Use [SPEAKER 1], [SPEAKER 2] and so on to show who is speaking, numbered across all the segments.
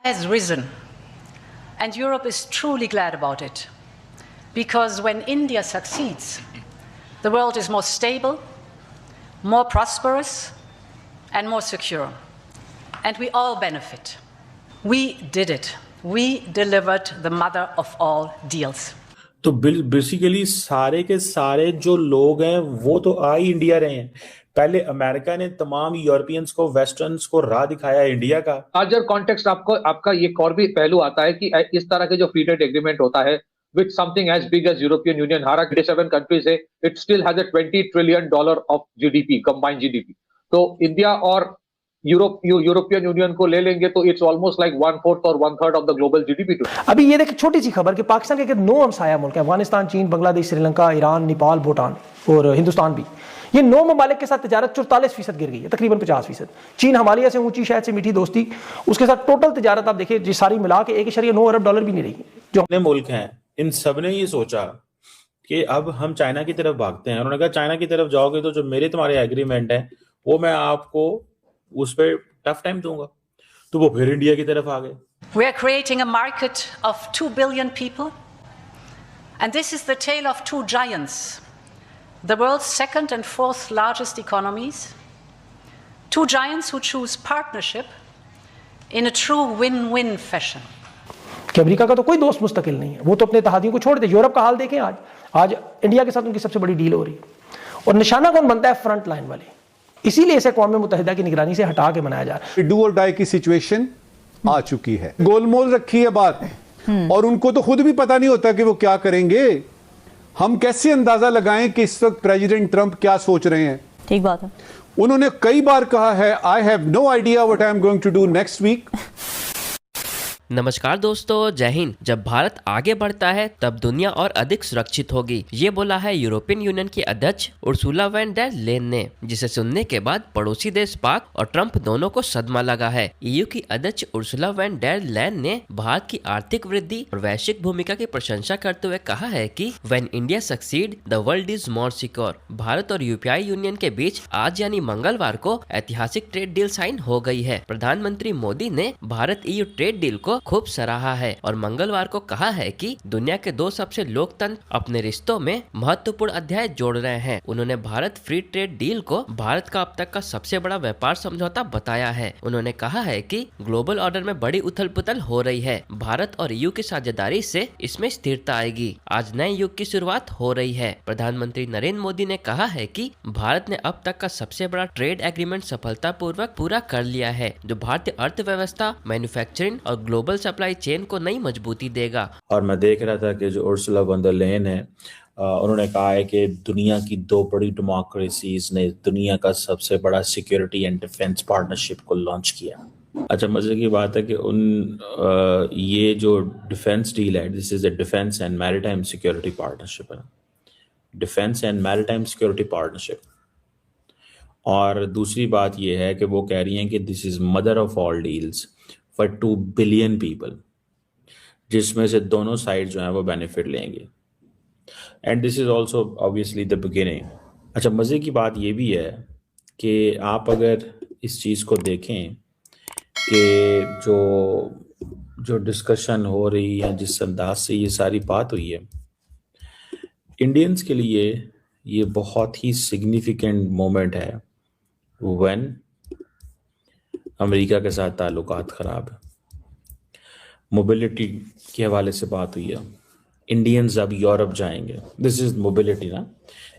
[SPEAKER 1] has risen, and Europe is truly glad about it, because when India succeeds, the world is more stable, more prosperous, and more secure, and we all benefit. We did it. We delivered the mother of all deals.
[SPEAKER 2] तो basically सारे के सारे जो लोग हैं वो तो आ ही India रहे हैं। पहले अमेरिका ने तमाम यूरोपियंस को, वेस्टर्न्स को राह दिखाया इंडिया का।
[SPEAKER 3] लार्जर कॉन्टेक्स्ट आपका एक और भी पहलू आता है कि इस तरह के जो फ्री ट्रेड एग्रीमेंट होता है with something as big as European Union, 127 countries है, it still has a $20 trillion of GDP, combined GDP. तो इंडिया और यूरोपियन यूनियन को ले लेंगे तो इट्स ऑलमोस्ट लाइक 1/4 और 1/3 ऑफ द ग्लोबल जीडीपी।
[SPEAKER 4] अभी ये देखिए छोटी सी खबर कि पाकिस्तान के 9 हमसाया मुल्क हैं, अफगानिस्तान, चीन, बांग्लादेश, श्रीलंका, ईरान, नेपाल, भूटान और हिंदुस्तान भी। ये 9 ममालिक के साथ तजारत 44% गिर गई है, तकरीबन 50%। चीन हिमालय से ऊंची शहर से मीठी दोस्ती, उसके साथ टोटल तजारत आप देखिए जी सारी मिला के $1.9 अरब भी नहीं रही। जो
[SPEAKER 2] अपने मुल्क हैं, इन सब ने ये सोचा कि अब हम चाइना की तरफ भागते हैं। उन्होंने कहा चाइना की तरफ जाओगे तो जो मेरे तुम्हारे एग्रीमेंट है वो मैं आपको उस पर टफ टाइम दूंगा, तो वो फिर इंडिया की तरफ आ गए।
[SPEAKER 1] We are creating a market of 2 billion people, and this is the tale of two giants, the world's second and fourth largest economies, two giants who choose partnership in a true win-win fashion.
[SPEAKER 4] कि America का तो कोई दोस्त मुस्तकिल नहीं है, वो तो अपने इत्तेहादियों को छोड़ दे। यूरोप का हाल देखें, आज इंडिया के साथ उनकी सबसे बड़ी डील हो रही है, और निशाना कौन बनता है? फ्रंट लाइन वाले। इसीलिए इसे अक़वाम मुत्तहिदा की निगरानी से हटा के बनाया जा रहा है।
[SPEAKER 5] डू और डाई की सिचुएशन आ चुकी है, गोलमोल रखी है बात, और उनको तो खुद भी पता नहीं होता कि वो क्या करेंगे। हम कैसे अंदाजा लगाएं कि इस वक्त प्रेसिडेंट ट्रंप क्या सोच रहे हैं?
[SPEAKER 6] ठीक बात है।
[SPEAKER 5] उन्होंने कई बार कहा है, I have no idea what I am going to do next week.
[SPEAKER 7] नमस्कार दोस्तों, जय हिंद। जब भारत आगे बढ़ता है तब दुनिया और अधिक सुरक्षित होगी, ये बोला है यूरोपियन यूनियन की अध्यक्ष उर्सुला वैन डर लेन ने, जिसे सुनने के बाद पड़ोसी देश पाक और ट्रंप दोनों को सदमा लगा है। ईयू की अध्यक्ष उर्सुला वैन डर लेन ने भारत की आर्थिक वृद्धि और वैश्विक भूमिका की प्रशंसा करते हुए कहा है कि when India succeed the world is more secure. Bharat और यूरोपीय यूनियन के बीच आज यानी मंगलवार को ऐतिहासिक ट्रेड डील साइन हो गई है। प्रधानमंत्री मोदी ने भारत ईयू ट्रेड डील को खूब सराहा है और मंगलवार को कहा है कि दुनिया के 2 सबसे लोकतंत्र अपने रिश्तों में महत्वपूर्ण अध्याय जोड़ रहे हैं। उन्होंने भारत फ्री ट्रेड डील को भारत का अब तक का सबसे बड़ा व्यापार समझौता बताया है। उन्होंने कहा है कि ग्लोबल ऑर्डर में बड़ी उथल पुथल हो रही है, भारत और यूके की साझेदारी से इसमें स्थिरता आएगी। आज नए युग की शुरुआत हो रही है। प्रधानमंत्री नरेंद्र मोदी ने कहा है कि भारत ने अब तक का सबसे बड़ा ट्रेड एग्रीमेंट सफलतापूर्वक पूरा कर लिया है, जो भारतीय अर्थव्यवस्था, मैन्युफैक्चरिंग और ग्लोबल सप्लाई चेन को नई मजबूती देगा।
[SPEAKER 2] और मैं देख रहा था कि जो उर्सुला वॉन डर लेन है, उन्होंने कहा है कि दुनिया की 2 बड़ी डेमोक्रेसीज ने दुनिया का सबसे बड़ा सिक्योरिटी एंड डिफेंस पार्टनरशिप को लॉन्च किया। अच्छा, मजे की बात है कि ये जो डिफेंस डील है, this is a defence and maritime security partnership है, defence and maritime security partnership. और दूसरी बात ये है कि वो कह रही हैं कि this is mother of all deals for 2 billion people, जिसमें से दोनों साइड जो है वो बेनिफिट लेंगे। And this is also obviously the beginning. अच्छा, मज़े की बात ये भी है कि आप अगर इस चीज़ को देखें कि जो डिस्कशन हो रही है, जिस अंदाज से ये सारी बात हुई है, इंडियंस के लिए ये बहुत ही सिग्निफिकेंट मोमेंट है व्हेन अमेरिका के साथ ताल्लुकात ख़राब है। मोबिलिटी के हवाले से बात हुई है, इंडियंस अब यूरोप जाएंगे, दिस इज मोबिलिटी ना।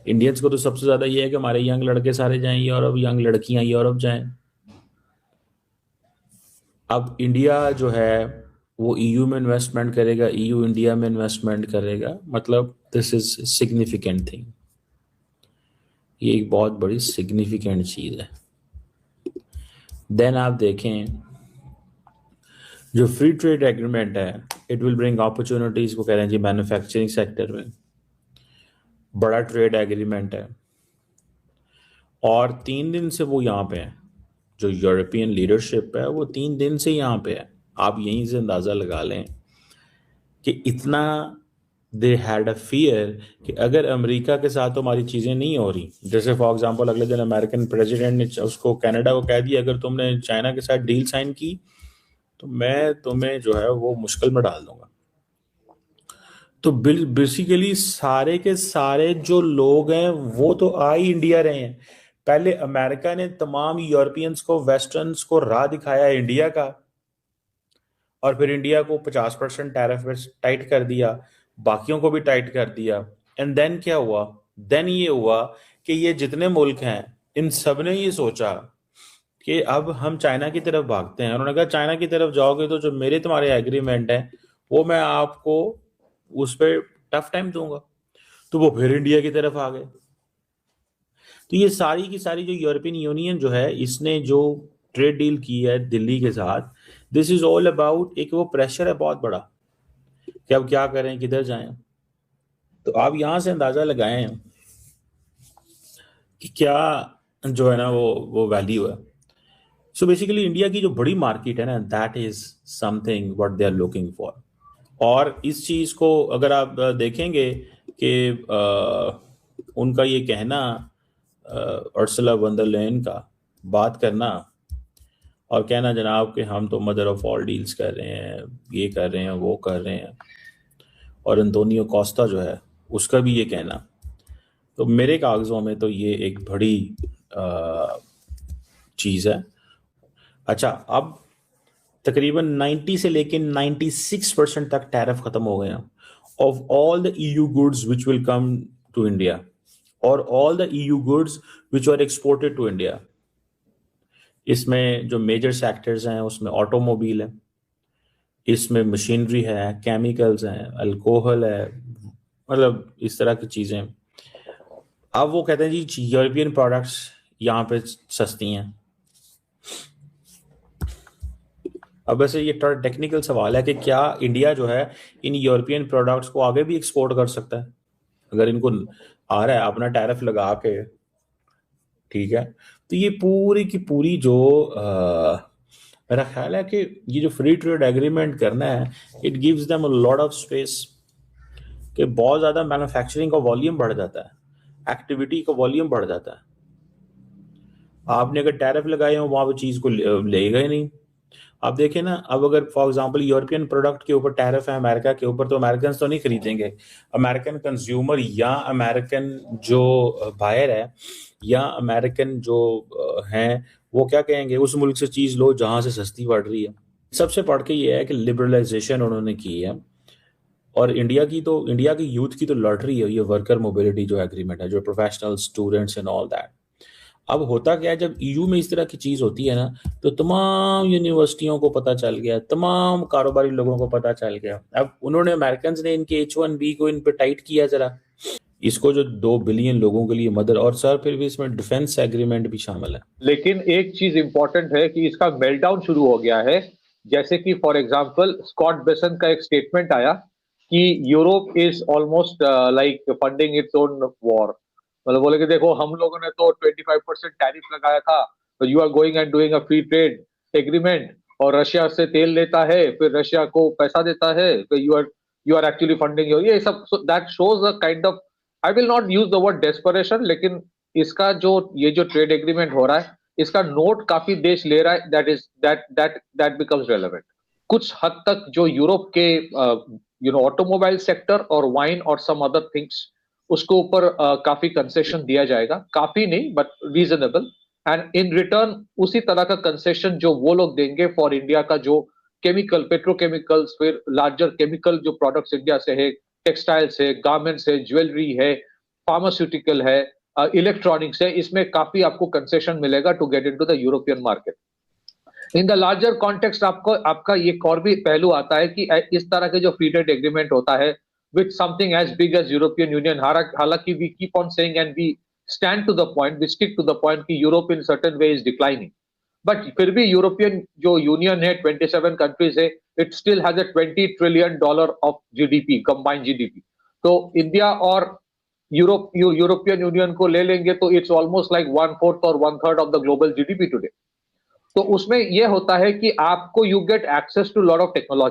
[SPEAKER 2] इंडियंस को तो सबसे ज़्यादा ये है कि हमारे यंग लड़के सारे जाएं यूरोप, यंग लड़कियां यूरोप जाएं। अब इंडिया जो है वो ईयू में इन्वेस्टमेंट करेगा, ईयू इंडिया में इन्वेस्टमेंट करेगा, मतलब दिस इज सिग्निफिकेंट थिंग। ये एक बहुत बड़ी सिग्निफिकेंट चीज़ है। देन आप देखें जो फ्री ट्रेड एग्रीमेंट है, इट विल ब्रिंग अपॉर्चुनिटीज को कह रहे हैं जी मैन्युफैक्चरिंग सेक्टर में, बड़ा ट्रेड एग्रीमेंट है। और 3 दिन से वो यहाँ पे है, जो यूरोपियन लीडरशिप है वो 3 दिन से यहाँ पे है। आप यहीं से अंदाज़ा लगा लें कि इतना दे हैड अ फियर कि अगर अमेरिका के साथ तो हमारी चीज़ें नहीं हो रही, जैसे फॉर एग्जांपल अगले दिन अमेरिकन प्रेसिडेंट ने उसको कनाडा को कह दिया, अगर तुमने चाइना के साथ डील साइन की तो मैं तुम्हें जो है वो मुश्किल में डाल दूंगा। तो बेसिकली सारे के सारे जो लोग हैं वो तो आ ही इंडिया रहे हैं। पहले अमेरिका ने तमाम यूरोपियंस को, वेस्टर्न्स को राह दिखाया इंडिया का, और फिर इंडिया को 50% टैरिफ पे टाइट कर दिया, बाकियों को भी टाइट कर दिया। एंड देन क्या हुआ? देन ये हुआ कि ये जितने मुल्क हैं इन सब ने ये सोचा कि अब हम चाइना की तरफ भागते हैं। उन्होंने कहा चाइना की तरफ जाओगे तो जो मेरे तुम्हारे एग्रीमेंट है वो मैं आपको उस पर टफ टाइम दूंगा। तो वो फिर इंडिया की तरफ आ गए। तो ये सारी की सारी जो यूरोपियन यूनियन जो है इसने जो ट्रेड डील की है दिल्ली के साथ, दिस इज ऑल अबाउट एक वो प्रेशर है बहुत बड़ा कि अब क्या करें, किधर जाएं। तो आप यहां से अंदाजा लगाएं कि क्या जो है ना वो वैल्यू है। सो बेसिकली इंडिया की जो बड़ी मार्केट है ना, that is something what they are looking for. और इस चीज को अगर आप देखेंगे कि उनका ये कहना, उर्सुला वॉन डर लेयन का बात करना और कहना जनाब कि हम तो मदर ऑफ ऑल डील्स कर रहे हैं, ये कर रहे हैं, वो कर रहे हैं, और एंटोनियो कोस्टा जो है उसका भी ये कहना, तो मेरे कागज़ों में तो ये एक बड़ी चीज़ है। अच्छा, अब तकरीबन 90 से लेके 96% तक टैरिफ ख़त्म हो गए हैं off all the EU goods which will come to India और all the EU goods which are exported to India. इसमें जो मेजर सेक्टर्स हैं उसमें ऑटोमोबाइल है, इसमें मशीनरी है, केमिकल्स हैं, अल्कोहल है, मतलब इस तरह की चीज़ें। अब वो कहते हैं जी यूरोपियन प्रोडक्ट्स यहाँ पे सस्ती हैं। अब वैसे ये थोड़ा टेक्निकल सवाल है कि क्या इंडिया जो है इन यूरोपियन प्रोडक्ट्स को आगे भी एक्सपोर्ट कर सकता है अगर इनको आ रहा है अपना टैरिफ लगा के, ठीक है। तो ये पूरी की पूरी जो मेरा ख्याल है कि ये जो फ्री ट्रेड एग्रीमेंट करना है, it gives them a lot of space कि बहुत ज़्यादा मैन्युफैक्चरिंग का वॉल्यूम बढ़ जाता है, एक्टिविटी का वॉल्यूम बढ़ जाता है। आपने अगर टैरिफ लगाए हो वहाँ पर चीज़ को लेगा ही नहीं। आप देखें ना, अब अगर फॉर एग्जांपल यूरोपियन प्रोडक्ट के ऊपर टैरिफ है अमेरिका के ऊपर, तो अमेरिकन तो नहीं खरीदेंगे। अमेरिकन कंज्यूमर या अमेरिकन जो बायर है या अमेरिकन जो हैं वो क्या कहेंगे, उस मुल्क से चीज़ लो जहाँ से सस्ती पड़ रही है। सबसे पढ़ के ये है कि लिबरलाइजेशन उन्होंने की है, और इंडिया की यूथ की तो लॉटरी है ये वर्कर मोबिलिटी जो एग्रीमेंट है, जो professional students and all that. अब होता क्या है, जब EU में इस तरह की चीज़ होती है ना, तो तमाम यूनिवर्सिटियों को पता चल गया, तमाम कारोबारी लोगों को पता चल गया। अब उन्होंने अमेरिकन ने इनके H1B को इन पे टाइट किया जरा, इसको जो 2 बिलियन लोगों के लिए मदद, और सर फिर भी इसमें डिफेंस एग्रीमेंट भी शामिल है।
[SPEAKER 3] लेकिन एक चीज इंपॉर्टेंट है कि इसका मेल्टडाउन शुरू हो गया है। जैसे कि फॉर एग्जांपल स्कॉट बेसन का एक स्टेटमेंट आया कि Europe is almost like funding its own war. मतलब बोले कि देखो हम लोगों ने तो 25% टैरिफ लगाया था, तो you are going and doing a free trade agreement, और रशिया से तेल लेता है, फिर रशिया को पैसा देता है, तो you are actually funding your, ये सब that shows a kind of, I will not use the word desperation, लेकिन इसका ये जो ट्रेड एग्रीमेंट हो रहा है इसका नोट काफी देश ले रहा है, दैट बिकम्स रेलेवेंट। कुछ हद तक जो यूरोप के ऑटोमोबाइल सेक्टर और वाइन और सम अदर थिंग्स, उसके ऊपर काफी कंसेशन दिया जाएगा, काफी नहीं but reasonable, and in return उसी तरह का कंसेशन जो वो लोग देंगे फॉर इंडिया का जो केमिकल, पेट्रोकेमिकल्स, फिर लार्जर केमिकल जो प्रोडक्ट्स इंडिया से है, टेक्सटाइल्स है, गारमेंट्स है, ज्वेलरी है, फार्मास्यूटिकल है, इलेक्ट्रॉनिक्स है, इसमें काफी आपको कंसेशन मिलेगा to get into the European market. In the larger context आपका एक और भी पहलू आता है कि इस तरह के जो फ्री ट्रेड एग्रीमेंट होता है with something as big as European Union, हालांकि we keep on saying and we stand to the point, we stick to the point कि Europe in certain way is declining, but फिर भी European जो union है 27 countries है, it still has a $20 trillion of GDP, combined GDP। तो India और European union को ले लेंगे तो it's almost like 1/4 or 1/3 of the global GDP today। तो उसमें यह होता है कि आपको you get access to lot of technology।